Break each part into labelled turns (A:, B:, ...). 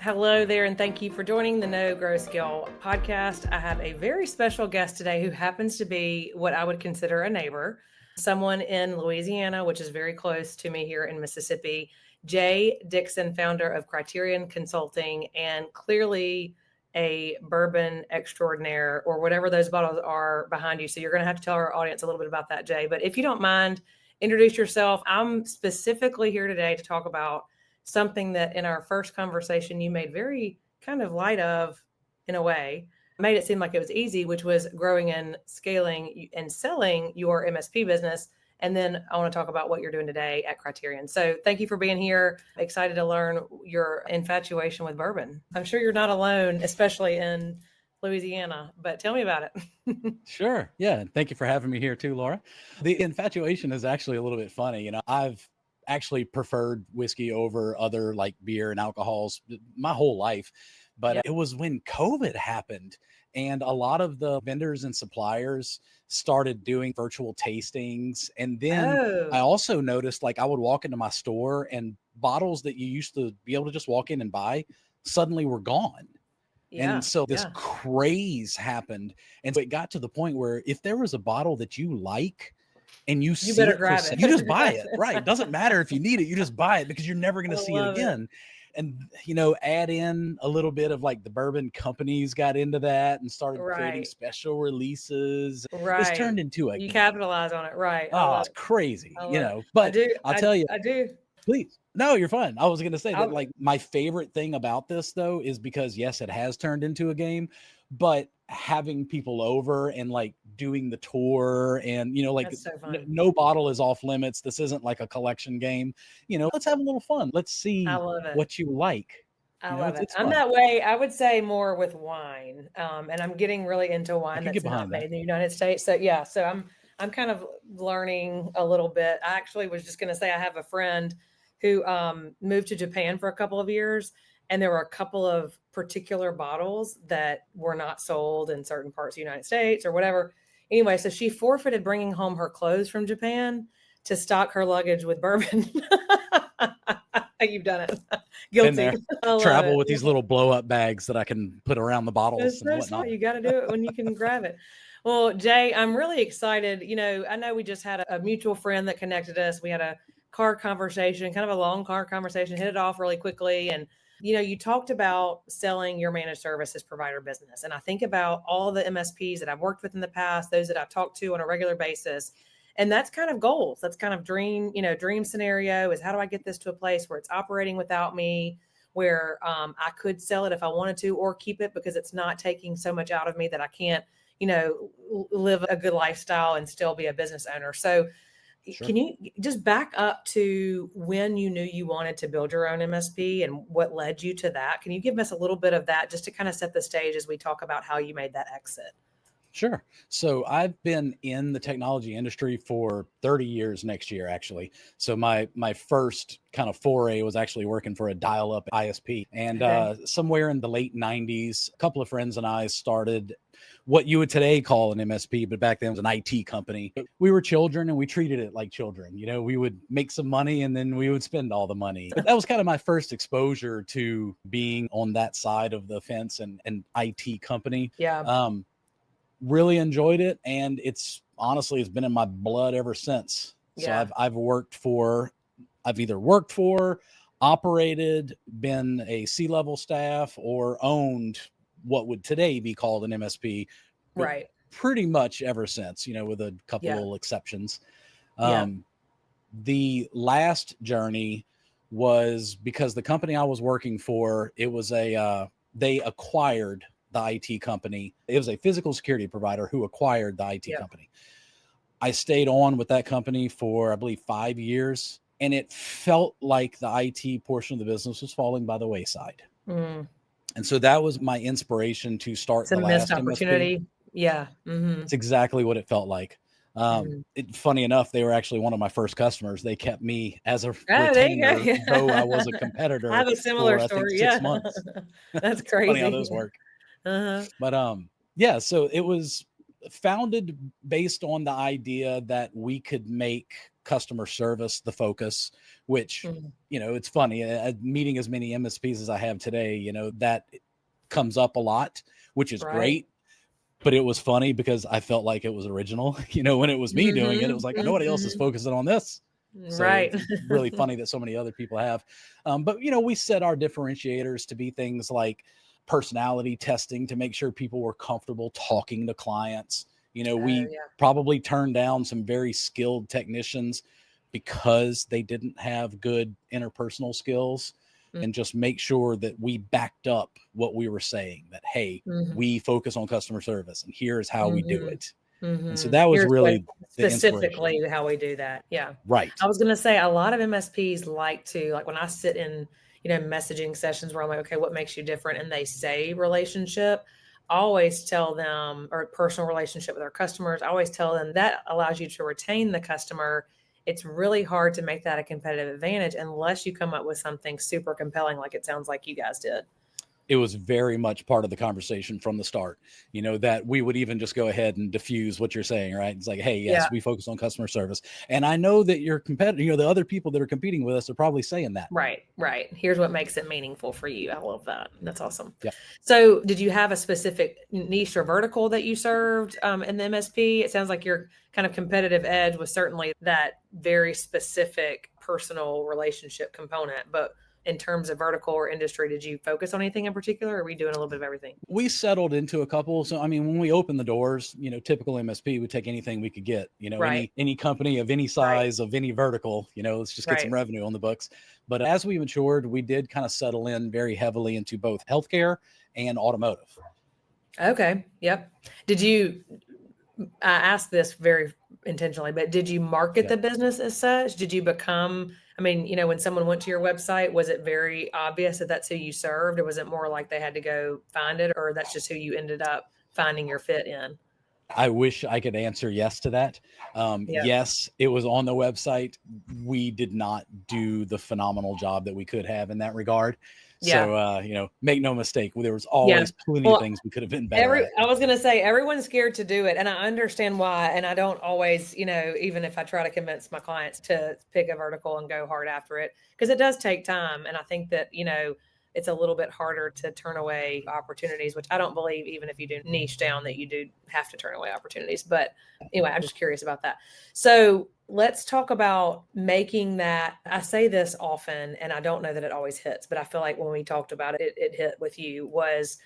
A: Hello there, and thank you for joining the No Grow Skill podcast. I have a very special guest today who happens to be what I would consider a neighbor, someone in Louisiana, which is very close to me here in Mississippi. Jay Dixon, founder of Criterion Consulting, and clearly a bourbon extraordinaire, or whatever those bottles are behind you. So you're going to have to tell our audience a little bit about that, Jay. But if you don't mind, introduce yourself. I'm specifically here today to talk about something that in our first conversation you made very kind of light of, in a way, made it seem like it was easy, which was growing and scaling and selling your MSP business. And then I want to talk about what you're doing today at Criterion. So thank you for being here. Excited to learn your infatuation with bourbon. I'm sure you're not alone, especially in Louisiana, but tell me about it.
B: Sure. Yeah. Thank you for having me here too, Laura. The infatuation is actually a little bit funny. I've actually preferred whiskey over other like beer and alcohols my whole life. But
A: Yep.
B: it was when COVID happened and a lot of the vendors and suppliers started doing virtual tastings. And then I
A: Oh,
B: also noticed like I would walk into my store and bottles that you used to be able to just walk in and buy suddenly were gone. And
A: yeah.
B: so this
A: Yeah.
B: craze happened. And so it got to the point where if there was a bottle that you like and you
A: You
B: see
A: better
B: it for
A: grab
B: sale, you just buy it, right? It
A: it.
B: doesn't matter if you need it, you just buy it because you're never going
A: I
B: to see it
A: love it.
B: again. And, add in a little bit of like the bourbon companies got into that and started creating
A: Right.
B: special releases. This
A: Right.
B: turned into a
A: You
B: game.
A: capitalize on it. Right. I
B: Oh,
A: love
B: it's
A: it.
B: crazy,
A: I love it. I
B: but
A: do.
B: I'll tell you,
A: I do.
B: please. No, you're fine. I was going to say that
A: I
B: like my favorite thing about this though is because yes, it has turned into a game, but having people over and like doing the tour and like
A: That's so fun.
B: no bottle is off limits. This isn't like a collection game. Let's have a little fun. Let's
A: I
B: see
A: love it.
B: what you like.
A: I love it.
B: It's
A: I'm
B: fun.
A: that way. I would say more with wine, and I'm getting really into
B: I
A: wine
B: could get
A: that's not
B: behind
A: made
B: that.
A: in the United States. So yeah, so I'm kind of learning a little bit. I actually was just going to say I have a friend who moved to Japan for a couple of years, and there were a couple of particular bottles that were not sold in certain parts of the United States or whatever. Anyway, so she forfeited bringing home her clothes from Japan to stock her luggage with bourbon. You've done it.
B: Been
A: Guilty.
B: there.
A: I love
B: Travel
A: it.
B: with these little blow up bags that I can put around the bottles
A: It's
B: and
A: so
B: whatnot.
A: smart. You got to do it when you can grab it. Well, Jay, I'm really excited. I know we just had a mutual friend that connected us. We had a car conversation, kind of a long car conversation, hit it off really quickly. And, you talked about selling your managed services provider business. And I think about all the MSPs that I've worked with in the past, those that I've talked to on a regular basis. And that's kind of goals. That's kind of dream scenario is how do I get this to a place where it's operating without me, where I could sell it if I wanted to, or keep it because it's not taking so much out of me that I can't, live a good lifestyle and still be a business owner. So,
B: Sure.
A: can you just back up to when you knew you wanted to build your own MSP and what led you to that? Can you give us a little bit of that just to kind of set the stage as we talk about how you made that exit?
B: Sure. So I've been in the technology industry for 30 years next year, actually. So my first kind of foray was actually working for a dial-up ISP. And
A: Okay.
B: somewhere in the late 90s, a couple of friends and I started what you would today call an MSP, but back then it was an IT company. We were children and we treated it like children. We would make some money and then we would spend all the money. But that was kind of my first exposure to being on that side of the fence and an IT company.
A: Yeah.
B: Really enjoyed it, and it's been in my blood ever since. So
A: Yeah.
B: I've either worked for, operated, been a C-level staff, or owned what would today be called an MSP, but
A: Right.
B: pretty much ever since, with a couple
A: Yeah.
B: little exceptions.
A: Yeah.
B: The last journey was because the company I was working for, it was they acquired the IT company. It was a physical security provider who acquired the IT
A: Yeah.
B: company. I stayed on with that company for, I believe, 5 years, and it felt like the IT portion of the business was falling by the wayside.
A: Mm.
B: And so that was my inspiration to start
A: It's a
B: the
A: missed
B: last MSP.
A: opportunity. Yeah. Mm-hmm.
B: It's exactly what it felt like.
A: Mm-hmm.
B: Funny enough, they were actually one of my first customers. They kept me as a
A: Oh, there you
B: retainer, though I
A: go.
B: was a
A: I
B: competitor
A: have a
B: for,
A: similar
B: I think,
A: story.
B: 6 months.
A: That's
B: It's funny how
A: crazy.
B: those work.
A: Uh-huh.
B: But yeah, so it was founded based on the idea that we could make customer service the focus, which,
A: Mhm.
B: it's funny, meeting as many MSPs as I have today, that comes up a lot, which is
A: Right.
B: great. But it was funny because I felt like it was original. When it was me doing it, it
A: Mhm,
B: was like, nobody else is
A: mhm.
B: focusing on this. So
A: Right.
B: it's really funny that so many other people have. But, we set our differentiators to be things like personality testing to make sure people were comfortable talking to clients.
A: Oh,
B: We
A: yeah.
B: probably turned down some very skilled technicians because they didn't have good interpersonal skills, and just make sure that we backed up what we were saying, that, hey,
A: Mhm,
B: we focus on customer service and here's how we do
A: mhm,
B: it. And so
A: mhm.
B: that was
A: Here's what
B: really the inspiration.
A: specifically how we do that. Yeah.
B: Right.
A: I was gonna say a lot of MSPs like to like when I sit in, messaging sessions where I'm like, okay, what makes you different? And they say relationship. I always tell them, or personal relationship with our customers, I always tell them that allows you to retain the customer. It's really hard to make that a competitive advantage unless you come up with something super compelling, like it sounds like you guys did.
B: It was very much part of the conversation from the start, that we would even just go ahead and diffuse what you're saying, right? It's like, hey,
A: Yeah.
B: yes, we focus on customer service. And I know that your competitor, the other people that are competing with us are probably saying that.
A: Right, right. Here's what makes it meaningful for you. I love that. That's awesome.
B: Yep.
A: So, did you have a specific niche or vertical that you served in the MSP? It sounds like your kind of competitive edge was certainly that very specific personal relationship component. But in terms of vertical or industry, did you focus on anything in particular? Or are we doing a little bit of everything?
B: We settled into a couple. So, I mean, when we opened the doors, typical MSP would take anything we could get,
A: Right,
B: any company of any
A: right,
B: size, of any vertical, let's just get some
A: right.
B: revenue on the books. But as we matured, we did kind of settle in very heavily into both healthcare and automotive.
A: Okay. Yep. Did you I asked this very intentionally, but did you market
B: Yeah.
A: the business as such? Did you become, I mean, when someone went to your website, was it very obvious that that's who you served, or was it more like they had to go find it, or that's just who you ended up finding your fit in?
B: I wish I could answer yes to that.
A: Yeah.
B: Yes, it was on the website. We did not do the phenomenal job that we could have in that regard.
A: Yeah.
B: So, make no mistake, there was
A: Yeah.
B: always plenty of
A: Well,
B: things we could have been better at.
A: I was gonna say everyone's scared to do it, and I understand why. And I don't always, even if I try to convince my clients to pick a vertical and go hard after it, because it does take time. And I think that, it's a little bit harder to turn away opportunities, which I don't believe even if you do niche down that you do have to turn away opportunities. But anyway, I'm just curious about that. So let's talk about making that. I say this often, and I don't know that it always hits, but I feel like when we talked about it, it hit with you was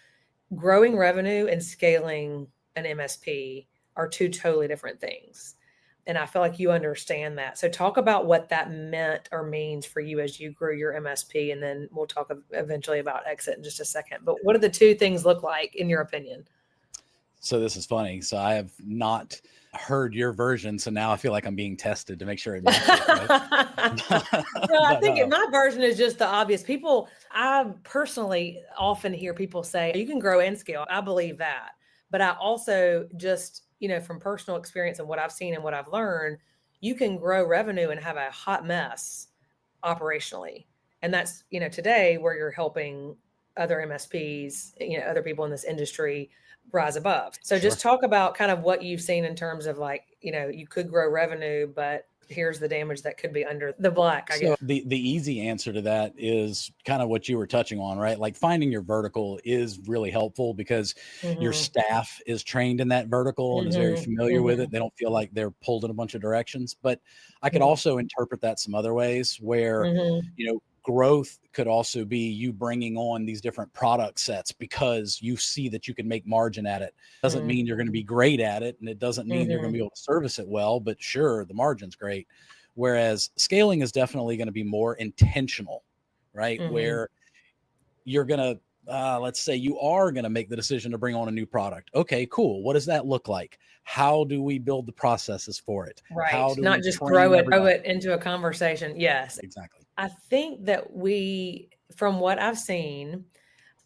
A: growing revenue and scaling an MSP are two totally different things. And I feel like you understand that. So talk about what that meant or means for you as you grew your MSP. And then we'll talk eventually about exit in just a second. But what do the two things look like in your opinion?
B: So this is funny. So I have not heard your version. So now I feel like I'm being tested to make sure it matches. Right?
A: Well, I
B: but
A: think my version is just the obvious. I personally often hear people say, you can grow and scale. I believe that. But I also just, from personal experience and what I've seen and what I've learned, you can grow revenue and have a hot mess operationally. And that's, today where you're helping other MSPs, other people in this industry rise above. So
B: sure.
A: just talk about kind of what you've seen in terms of like, you could grow revenue, but here's the damage that could be under the black, I guess.
B: So the easy answer to that is kind of what you were touching on, right? Like finding your vertical is really helpful because your
A: Mhm,
B: staff is trained in that vertical and is very
A: mhm,
B: familiar with it.
A: mhm,
B: They don't feel like they're pulled in a bunch of directions. But I could
A: mhm,
B: also interpret that some other ways where,
A: mhm,
B: growth could also be you bringing on these different product sets because you see that you can make margin at it. Doesn't
A: mhm,
B: mean you're going to be great at it, and it doesn't mean you're going to
A: mhm,
B: be able to service it well, but sure, the margin's great. Whereas scaling is definitely going to be more intentional, right?
A: mhm,
B: Where you're going to, let's say you are going to make the decision to bring on a new product. Okay, cool. What does that look like? How do we build the processes for it?
A: right.
B: How do
A: Not
B: we
A: just
B: train
A: throw
B: everybody?
A: it into a conversation. Yes.
B: Exactly.
A: I think that from what I've seen,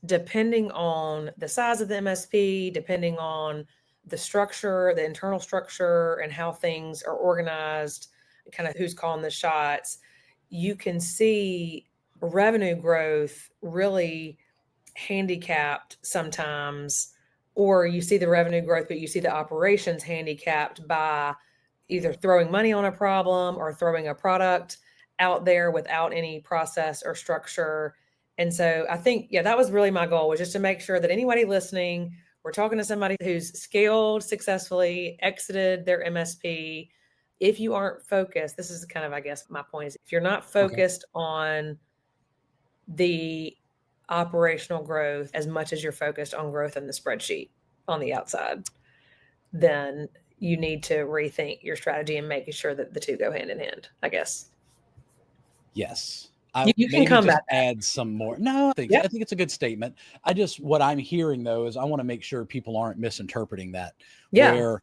A: depending on the size of the MSP, depending on the structure, the internal structure, and how things are organized, kind of who's calling the shots, you can see revenue growth really handicapped sometimes, or you see the revenue growth, but you see the operations handicapped by either throwing money on a problem or throwing a product out there without any process or structure. And so I think, yeah, that was really my goal, was just to make sure that anybody listening, we're talking to somebody who's scaled successfully, exited their MSP. If you aren't focused, this is kind of, I guess, my point is, if you're not focused on the operational growth as much as you're focused on growth in the spreadsheet on the outside, then you need to rethink your strategy and making sure that the two go hand in hand, I guess.
B: Yes.
A: You can
B: maybe
A: come
B: just
A: back.
B: add some more. No,
A: Yep.
B: I think it's a good statement. What I'm hearing though is I want to make sure people aren't misinterpreting that.
A: Yeah.
B: Where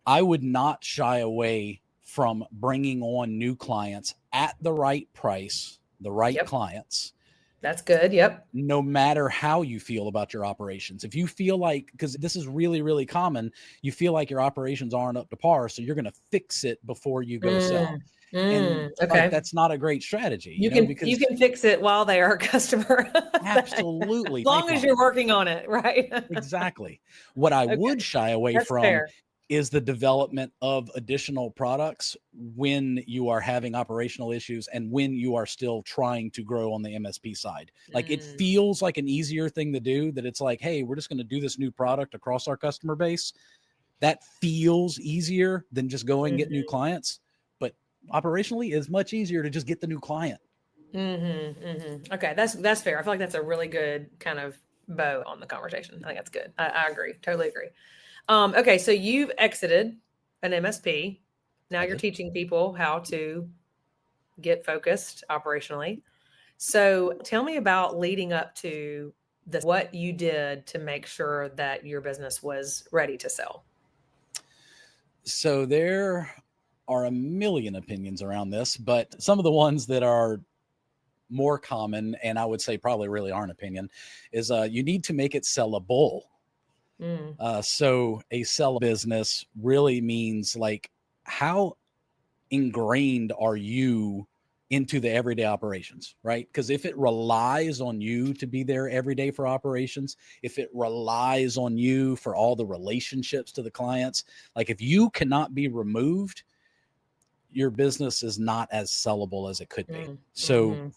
B: I would not shy away from bringing on new clients at the right price, the right clients.
A: That's good. Yep.
B: No matter how you feel about your operations. If you feel like, because this is really, really common, you feel like your operations aren't up to par, so you're going to fix it before you go sell. And like, that's not a great strategy,
A: because you can fix it while they are a customer.
B: Absolutely.
A: As long as you're working on it, right?
B: Exactly. What I would shy away from is the development of additional products when you are having operational issues and when you are still trying to grow on the MSP side. Like, it feels like an easier thing to do, that it's like, hey, we're just going to do this new product across our customer base. That feels easier than just go and get new clients. But operationally, it's much easier to just get the new client.
A: Okay, that's fair. I feel like that's a really good kind of bow on the conversation. I think that's good. I agree. Totally agree. Okay, so you've exited an MSP. Now you're teaching people how to get focused operationally. So tell me about leading up to this, what you did to make sure that your business was ready to sell.
B: So there are a million opinions around this, but some of the ones that are more common, and I would say probably really aren't opinion, is you need to make it sellable. So a sell business really means, like, how ingrained are you into the everyday operations, right? Because if it relies on you to be there every day for operations, if it relies on you for all the relationships to the clients, like, if you cannot be removed, your business is not as sellable as it could be. So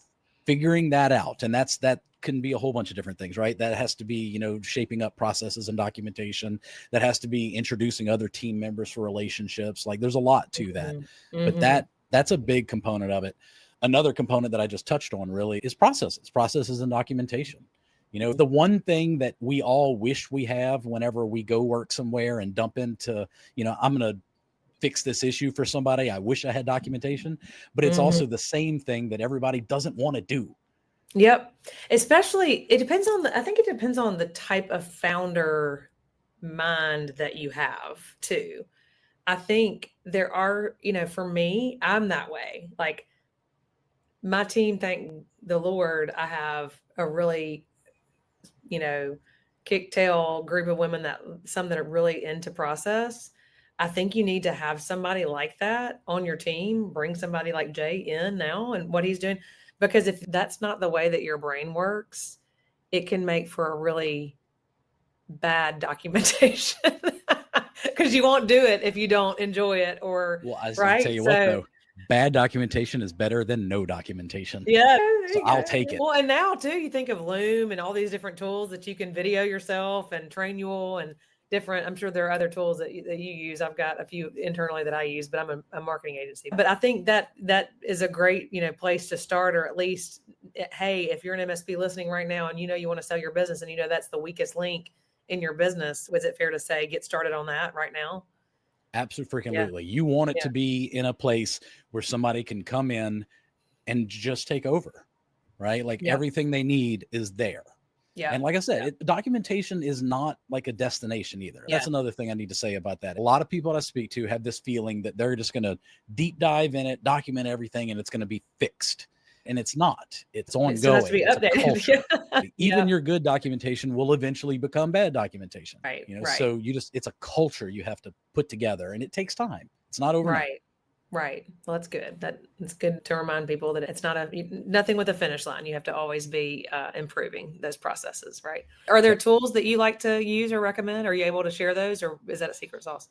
B: figuring that out, and that can be a whole bunch of different things, right? That has to be, shaping up processes and documentation. That has to be introducing other team members for relationships. Like, there's a lot to that, but that's a big component of it. Another component that I just touched on really is processes and documentation. The one thing that we all wish we have whenever we go work somewhere and dump into, I'm going to fix this issue for somebody, I wish I had documentation, but it's also the same thing that everybody doesn't want to do.
A: Yep. Especially, I think it depends on the type of founder mind that you have too. I think there are, for me, I'm that way. Like, my team, thank the Lord, I have a really, kick tail group of women, some that are really into process. I think you need to have somebody like that on your team. Bring somebody like Jay in now and what he's doing, because if that's not the way that your brain works, it can make for a really bad documentation, because you won't do it if you don't enjoy it. Or,
B: well, I
A: right?
B: tell you what, though, bad documentation is better than no documentation.
A: Yeah.
B: So I'll take it.
A: Well, and now too, you think of Loom and all these different tools that you can video yourself, and Trainual and different. I'm sure there are other tools that you use. I've got a few internally that I use, but I'm a marketing agency. But I think that is a great, place to start, or at least, hey, if you're an MSP listening right now and you want to sell your business and that's the weakest link in your business, is it fair to say get started on that right now?
B: Absolutely. You want it to be in a place where somebody can come in and just take over, right? Like, everything they need is there. Yeah. And like I said, documentation is not like a destination either. That's another thing I need to say about that. A lot of people I speak to have this feeling that they're just going to deep dive in it, document everything, and it's going to be fixed. And it's not. It's ongoing. It has to be updated. Even your good documentation will eventually become bad documentation.
A: Right.
B: So it's a culture you have to put together, and it takes time. It's not overnight.
A: Right. Well, that's good. It's good to remind people that it's not nothing with a finish line. You have to always be improving those processes, right? Are there tools that you like to use or recommend? Are you able to share those, or is that a secret sauce?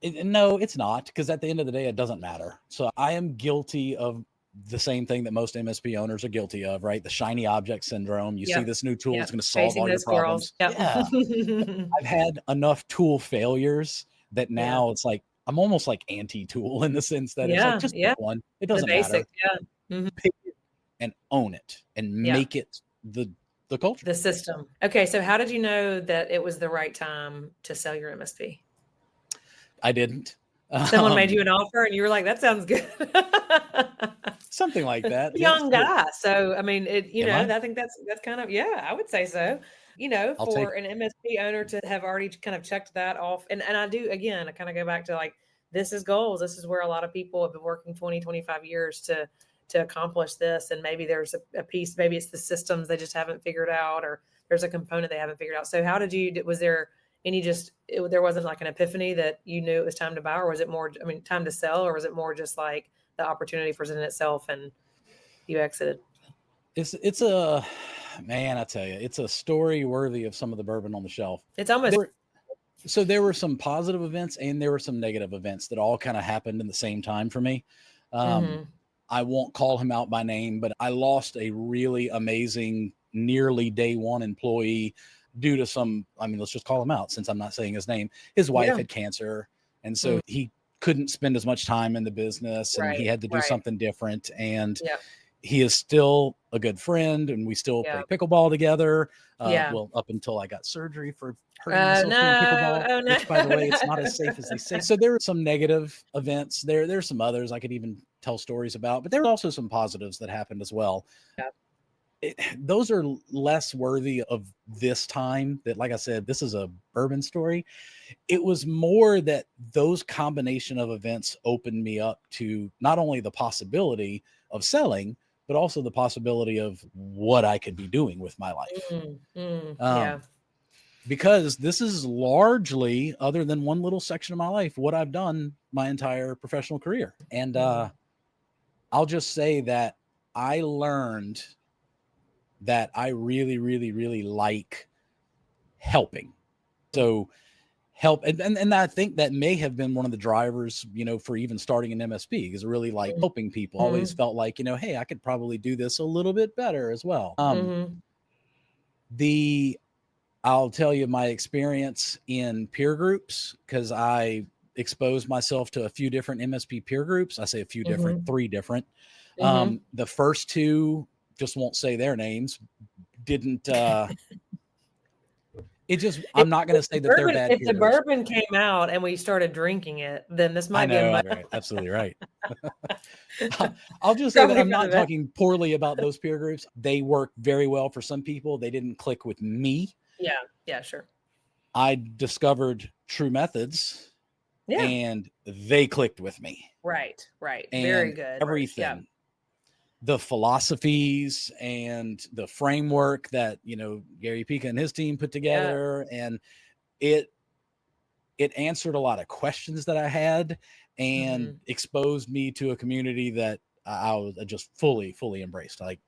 B: No, it's not, because at the end of the day, it doesn't matter. So I am guilty of the same thing that most MSP owners are guilty of, right? The shiny object syndrome. You see
A: Yep.
B: this new tool is
A: Yep.
B: going to solve
A: Chasing
B: all your
A: those squirrels.
B: problems.
A: Yep.
B: Yeah. I've had enough tool failures that
A: Yeah.
B: now it's like I'm almost like anti-tool in the sense that it's like
A: Yeah.
B: just
A: Yeah.
B: pick one. It
A: The
B: doesn't matter.
A: basics. Yeah. Mhm.
B: Pick it and own it and
A: Yeah.
B: make it the culture.
A: The system. Okay. So how did you know that it was the right time to sell your MSP?
B: I didn't.
A: Someone made you an offer and you were like, that sounds good.
B: Something like that. Yes.
A: Young guy. So, I mean,
B: Am I?
A: I think that's kind of, yeah, I would say so.
B: I'll take
A: For an MSP owner to have already kind of checked that off. And I do, again, I kind of go back to like, this is goals. This is where a lot of people have been working 20, 25 years to accomplish this. And maybe there's a piece, maybe it's the systems they just haven't figured out, or there's a component they haven't figured out. So how was there any there wasn't like an epiphany that you knew it was time to buy, or was it more, time to sell, or was it more just like the opportunity presented itself and you exited?
B: It's a man, I tell you, it's a story worthy of some of the bourbon on the shelf.
A: It's almost
B: So there were some positive events and there were some negative events that all kind of happened in the same time for me. I won't call him out by name, but I lost a really amazing, nearly day one employee due to some, let's just call him out since I'm not saying his name. His wife had cancer. And so he couldn't spend as much time in the business and he had to do something different. And he is still a good friend and we still play pickleball together. Well, up until I got surgery for hurting myself doing pickleball, which by the way, it's not as safe as they say. So there were some negative events. There's some others I could even tell stories about, but there were also some positives that happened as well. Those are less worthy of this time. That, like I said, this is a bourbon story. It was more that those combination of events opened me up to not only the possibility of selling, but also the possibility of what I could be doing with my life. Because this is largely, other than one little section of my life, what I've done my entire professional career. And I'll just say that I learned that I really, really, really like helping. So help. And I think that may have been one of the drivers, for even starting an MSP, because I really like helping people. Always felt like, hey, I could probably do this a little bit better as well. I'll tell you my experience in peer groups, because I exposed myself to a few different MSP peer groups. I say a few different, 3 different. The first 2, just won't say their names, didn't I'm not going to say that they're bad.
A: If the bourbon came out and we started drinking it, then this might be
B: right. Absolutely right. I'll just say that I'm not talking poorly about those peer groups. They work very well for some people. They didn't click with me.
A: Yeah, sure.
B: I discovered True Methods and they clicked with me.
A: Right. And
B: very good. Everything. The philosophies and the framework that, Gary Pica and his team put together. And it answered a lot of questions that I had and exposed me to a community that I was just fully embraced. Like,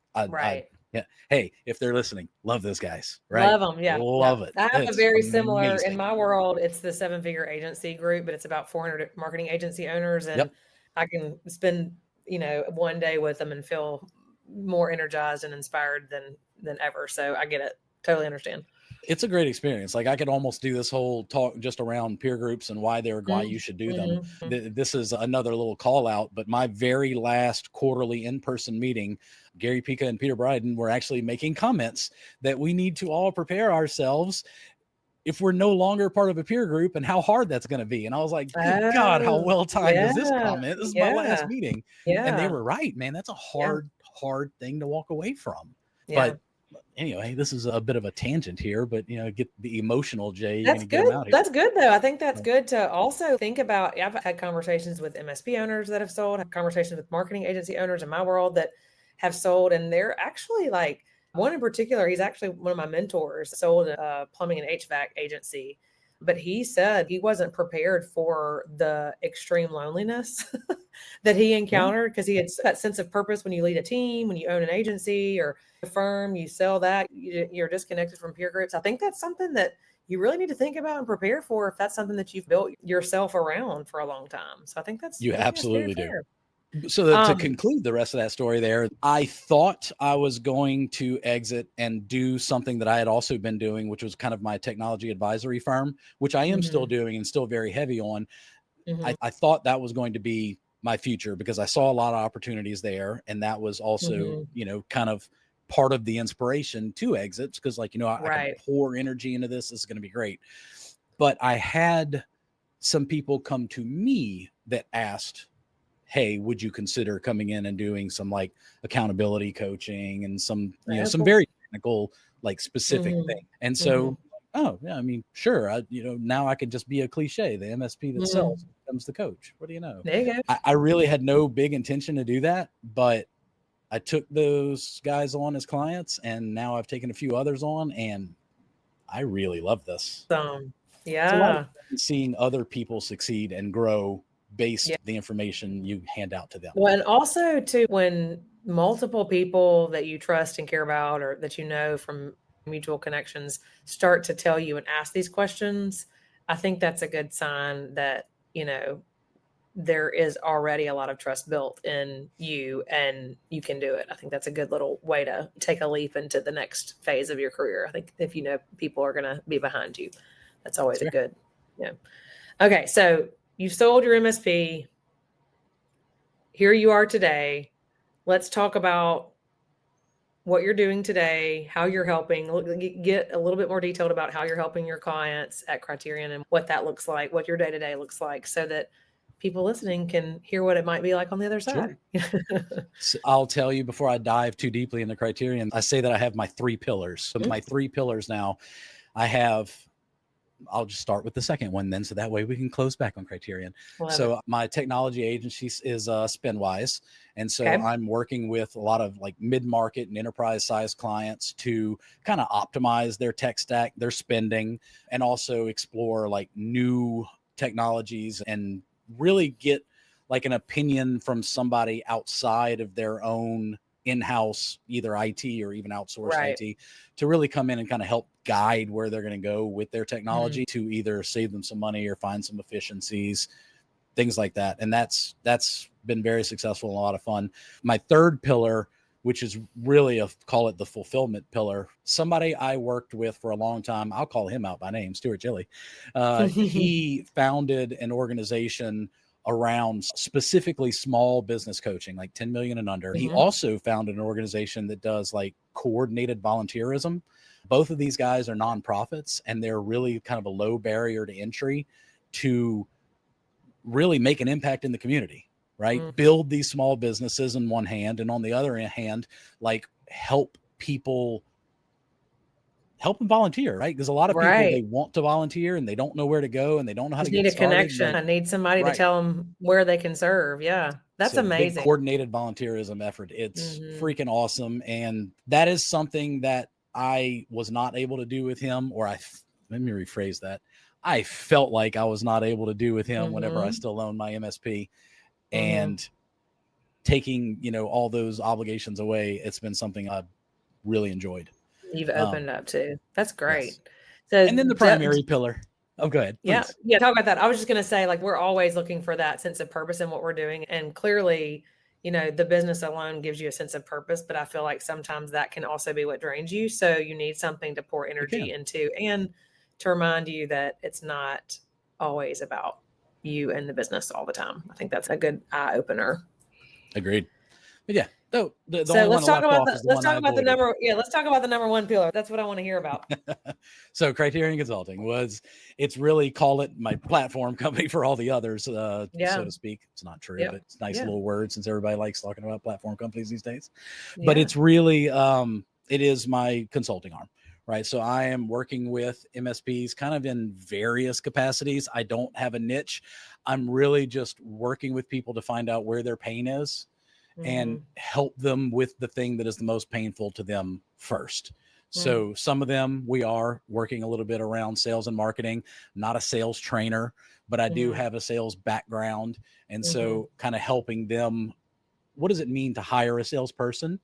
B: hey, if they're listening, love those guys, right?
A: Love them.
B: Love it.
A: I have a very similar,
B: amazing.
A: in my world, it's the 7-figure agency group, but it's about 400 marketing agency owners. And I can spend, one day with them and feel more energized and inspired than ever. So I get it. Totally understand.
B: It's a great experience. Like, I could almost do this whole talk just around peer groups and why you should do them. This is another little call out, but my very last quarterly in-person meeting, Gary Pica and Peter Bryden were actually making comments that we need to all prepare ourselves if we're no longer part of a peer group and how hard that's going to be. And I was like, good God, how well timed is this comment? This is my last meeting. And they were right, man. That's a hard thing to walk away from. But anyway, this is a bit of a tangent here, but get the emotional, Jay.
A: That's good. That's good though. I think that's good to also think about. I've had conversations with MSP owners that have sold, have conversations with marketing agency owners in my world that have sold. And they're actually like, one in particular, he's actually one of my mentors, sold a plumbing and HVAC agency, but he said he wasn't prepared for the extreme loneliness that he encountered, because he had that sense of purpose. When you lead a team, when you own an agency or a firm, you sell that, you're disconnected from peer groups. I think that's something that you really need to think about and prepare for if that's something that you've built yourself around for a long time. So I think that's
B: You
A: very
B: absolutely do.
A: fair.
B: So to conclude the rest of that story there, I thought I was going to exit and do something that I had also been doing, which was kind of my technology advisory firm, which I am still doing and still very heavy on. I thought that was going to be my future because I saw a lot of opportunities there. And that was also, kind of part of the inspiration to exit because like, I can pour energy into this. This is going to be great. But I had some people come to me that asked, hey, would you consider coming in and doing some like accountability coaching and some, some very technical, like specific thing. And so, oh yeah, I mean, sure. Now I could just be a cliche, the MSP that sells becomes the coach. What do you know?
A: There you go.
B: I really had no big intention to do that, but I took those guys on as clients and now I've taken a few others on and I really love this.
A: Yeah.
B: It's a lot of fun seeing other people succeed and grow based the information you hand out to them.
A: Well, and also too, when multiple people that you trust and care about, or that from mutual connections, start to tell you and ask these questions, I think that's a good sign that, there is already a lot of trust built in you and you can do it. I think that's a good little way to take a leap into the next phase of your career. I think if people are going to be behind you, that's always a good, Okay. So you sold your MSP. Here you are today. Let's talk about what you're doing today, how you're helping. Get a little bit more detailed about how you're helping your clients at Criterion and what that looks like, what your day-to-day looks like, so that people listening can hear what it might be like on the other side.
B: So I'll tell you before I dive too deeply into Criterion, I say that I have my 3 pillars. So my 3 pillars now, I'll just start with the second one then. So that way we can close back on Criterion. My technology agency is Spinwise. And so I'm working with a lot of like mid-market and enterprise size clients to kind of optimize their tech stack, their spending, and also explore like new technologies and really get like an opinion from somebody outside of their own in-house, either IT or even outsourced IT, to really come in and kind of help guide where they're going to go with their technology to either save them some money or find some efficiencies, things like that. And that's been very successful and a lot of fun. My third pillar, which is really call it the fulfillment pillar. Somebody I worked with for a long time, I'll call him out by name, Stuart Gilly. He founded an organization around specifically small business coaching, like 10 million and under. He also founded an organization that does like coordinated volunteerism. Both of these guys are nonprofits and they're really kind of a low barrier to entry to really make an impact in the community. Right. Build these small businesses in one hand. And on the other hand, like help people volunteer. Right. Because a lot of people, they want to volunteer and they don't know where to go and they don't know how to get started.
A: Need a connection. I need somebody to tell them where they can serve. Yeah. That's amazing.
B: Big coordinated volunteerism effort. It's freaking awesome. And that is something that I was not able to do with him, or let me rephrase that. I felt like I was not able to do with him whenever I still owned my MSP. And taking, all those obligations away, it's been something I've really enjoyed.
A: You've opened up to. That's great.
B: Yes.
A: So,
B: and then the primary pillar. Oh, go ahead. Please.
A: Yeah. Talk about that. I was just going to say, like, we're always looking for that sense of purpose in what we're doing. And clearly, the business alone gives you a sense of purpose, but I feel like sometimes that can also be what drains you. So you need something to pour energy into and to remind you that it's not always about you and the business all the time. I think that's a good eye opener.
B: Agreed. But yeah. So
A: let's talk about the number 1 pillar. That's what I want to hear about.
B: So Criterion Consulting it's really, call it my platform company for all the others, so to speak. It's not true, but it's a nice little word since everybody likes talking about platform companies these days. But it's really, it is my consulting arm. Right. So I am working with MSPs kind of in various capacities. I don't have a niche. I'm really just working with people to find out where their pain is and help them with the thing that is the most painful to them first. So some of them, we are working a little bit around sales and marketing, not a sales trainer, but I do have a sales background. And so kind of helping them, what does it mean to hire a salesperson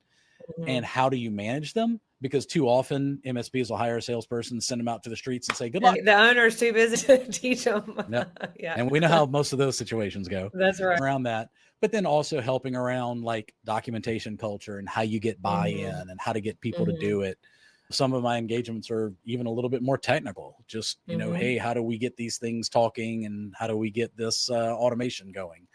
B: and how do you manage them? because too often MSPs will hire a salesperson, send them out to the streets and say, good luck.
A: And the owner's too busy to teach them.
B: Yep.
A: Yeah.
B: And we know how most of those situations go.
A: That's right.
B: Around that. But then also helping around like documentation culture and how you get buy-in and how to get people to do it. Some of my engagements are even a little bit more technical. Just, you know, hey, how do we get these things talking and how do we get this automation going?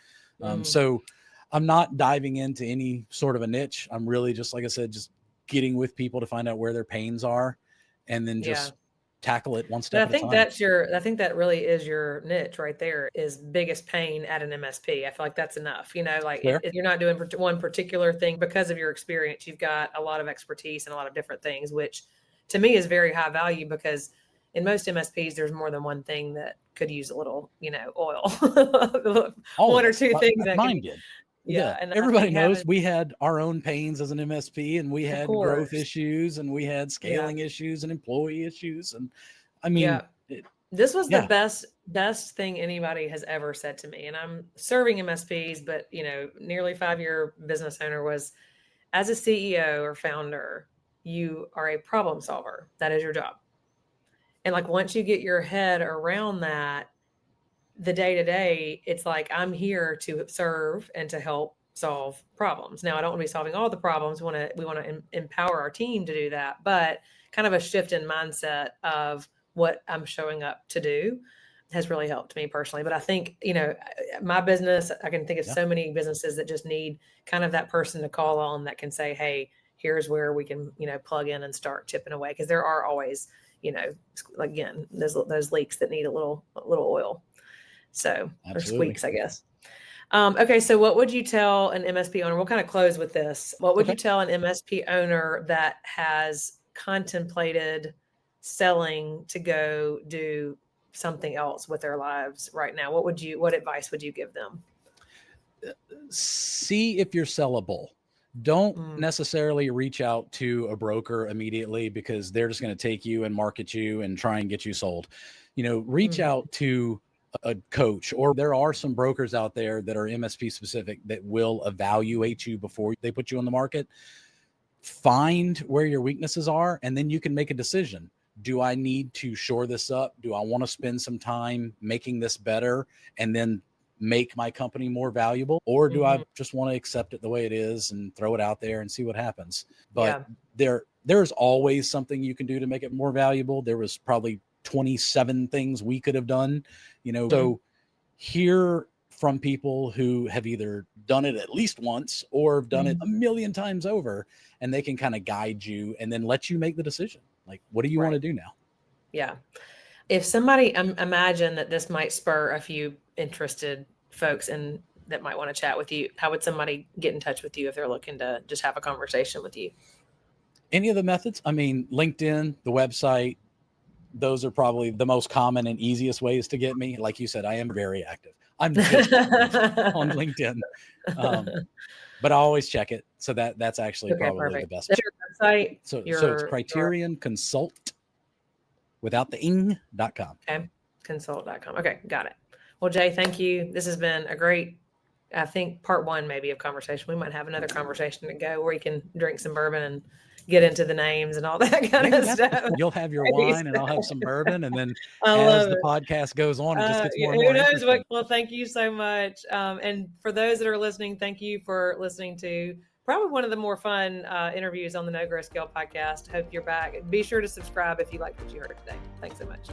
B: So I'm not diving into any sort of a niche. I'm really just, like I said, just getting with people to find out where their pains are and then just tackle it one step at a time.
A: I think that really is your niche right there, is biggest pain at an MSP. I feel like that's enough, you know, like if you're not doing one particular thing because of your experience, you've got a lot of expertise in a lot of different things, which to me is very high value, because in most MSPs, there's more than one thing that could use a little, you know, oil, one or two things that
B: mine did. Yeah. And everybody knows we had our own pains as an MSP, and we had growth issues, and we had scaling issues and employee issues. And I mean,
A: this was the best thing anybody has ever said to me. And I'm serving MSPs, but you know, nearly 5-year business owner, was, as a CEO or founder, you are a problem solver. That is your job. And like, once you get your head around that, the day-to-day, it's like, I'm here to serve and to help solve problems. Now, I don't want to be solving all the problems. We want to empower our team to do that, but kind of a shift in mindset of what I'm showing up to do has really helped me personally. But I think, you know, my business, I can think of so many businesses that just need kind of that person to call on that can say, hey, here's where we can, you know, plug in and start chipping away. Because there are always, you know, again, those leaks that need a little oil. So, or squeaks, I guess. Okay. So what would you tell an MSP owner? We'll kind of close with this. What would you tell an MSP owner that has contemplated selling to go do something else with their lives right now? What advice would you give them?
B: See if you're sellable. Don't necessarily reach out to a broker immediately, because they're just going to take you and market you and try and get you sold. You know, reach out to a coach, or there are some brokers out there that are MSP specific that will evaluate you before they put you on the market. Find where your weaknesses are, and then you can make a decision. Do I need to shore this up? Do I want to spend some time making this better and then make my company more valuable? Or do I just want to accept it the way it is and throw it out there and see what happens? But there's always something you can do to make it more valuable. There was probably 27 things we could have done, you know. So hear from people who have either done it at least once or have done it a million times over, and they can kind of guide you and then let you make the decision. Like, what do you want to do now?
A: Yeah. If somebody, imagine that this might spur a few interested folks and that might want to chat with you, how would somebody get in touch with you if they're looking to just have a conversation with you?
B: Any of the methods? I mean, LinkedIn, the website, those are probably the most common and easiest ways to get me. Like you said, I am very active. I'm just on LinkedIn, but I always check it. So that's actually probably the best.
A: That's your website.
B: So it's Criterion Consult without the ing.com.
A: Okay. Consult.com. Okay. Got it. Well, Jay, thank you. This has been a great, I think, part one maybe of conversation. We might have another conversation to go where you can drink some bourbon and get into the names and all that kind of stuff.
B: You'll have your wine and I'll have some bourbon, and then as the podcast goes on, it just gets more and more interesting.
A: Well, thank you so much. And for those that are listening, thank you for listening to probably one of the more fun interviews on the No Grow Scale podcast. Hope you're back. Be sure to subscribe if you liked what you heard today. Thanks so much.